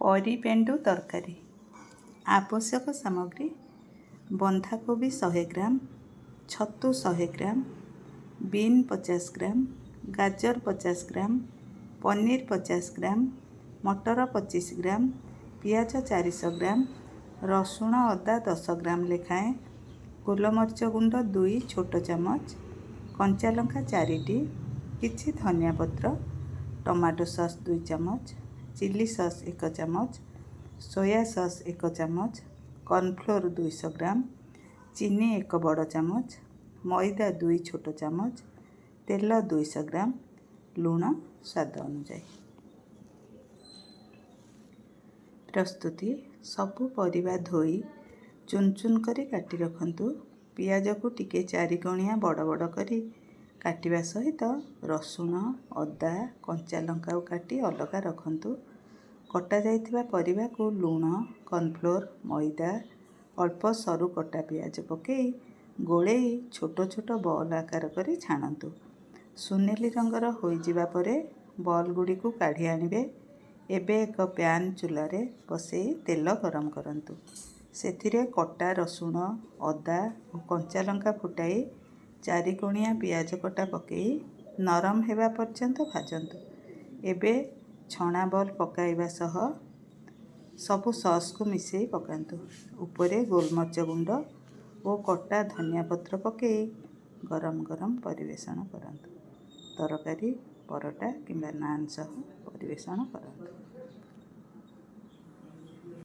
ପରିପେଣ୍ଡୁ ତରକାରୀ। ଆବଶ୍ୟକ ସାମଗ୍ରୀ: ବନ୍ଧାକୋବି 100 ଗ୍ରାମ, ଛତୁ 100 ଗ୍ରାମ, ବିନ୍ 50 ଗ୍ରାମ, ଗାଜର 50 ଗ୍ରାମ, ପନିର 50 ଗ୍ରାମ, ମଟର 25 ଗ୍ରାମ, ପିଆଜ 400 ଗ୍ରାମ, ରସୁଣ ଅଦା 10 ଗ୍ରାମ ଲେଖାଏଁ, ଗୋଲମରିଚ ଗୁଣ୍ଡ 2 ଛୋଟ ଚାମଚ, କଞ୍ଚାଲଙ୍କା 4ଟି, କିଛି ଧନିଆ ପତ୍ର, ଟମାଟୋ ସସ୍ 2 ଚାମଚ, ଚିଲି ସସ୍ 1 ଚାମଚ, ସୋୟା ସସ୍ 1 ଚାମଚ, କର୍ଣ୍ଣଫ୍ଲୋର 200 ଗ୍ରାମ, ଚିନି 1 ବଡ଼ ଚାମଚ, ମଇଦା 2 ଛୋଟ ଚାମଚ, ତେଲ 200 ଗ୍ରାମ, ଲୁଣ ସ୍ୱାଦ ଅନୁଯାୟୀ। ପ୍ରସ୍ତୁତି: ସବୁ ପରିବା ଧୋଇ ଚୁନ ଚୁନ କରି କାଟି ରଖନ୍ତୁ। ପିଆଜକୁ ଟିକେ 4 କଣିଆ ବଡ଼ ବଡ଼ କରି କାଟିବା ସହିତ ରସୁଣ, ଅଦା, କଞ୍ଚାଲଙ୍କାକୁ କାଟି ଅଲଗା ରଖନ୍ତୁ। କଟା ଯାଇଥିବା ପରିବାକୁ ଲୁଣ, କର୍ଣ୍ଣଫ୍ଲୋର, ମଇଦା, ଅଳ୍ପ ସରୁ କଟା ପିଆଜ ପକାଇ ଗୋଳେଇ ଛୋଟ ଛୋଟ ବଲ୍ ଆକାର କରି ଛାଣନ୍ତୁ। ସୁନେଲି ରଙ୍ଗର ହୋଇଯିବା ପରେ ବଲ୍ ଗୁଡ଼ିକୁ କାଢ଼ି ଆଣିବେ। ଏବେ ଏକ ପ୍ୟାନ୍ ଚୁଲାରେ ବସାଇ ତେଲ ଗରମ କରନ୍ତୁ। ସେଥିରେ କଟା ରସୁଣ, ଅଦା ଓ କଞ୍ଚାଲଙ୍କା ଫୁଟାଇ 4 କଣିଆ ପିଆଜ କଟା ପକାଇ ନରମ ହେବା ପର୍ଯ୍ୟନ୍ତ ଭାଜନ୍ତୁ। ଏବେ ଛଣା ବଲ୍ ପକାଇବା ସହ ସବୁ ସସ୍କୁ ମିଶାଇ ପକାନ୍ତୁ। ଉପରେ ଗୋଲମରିଚ ଗୁଣ୍ଡ ଓ କଟା ଧନିଆ ପତ୍ର ପକାଇ ଗରମ ଗରମ ପରିବେଷଣ କରନ୍ତୁ। ତରକାରୀ ପରଟା କିମ୍ବା ନାନ୍ ସହ ପରିବେଷଣ କରନ୍ତୁ।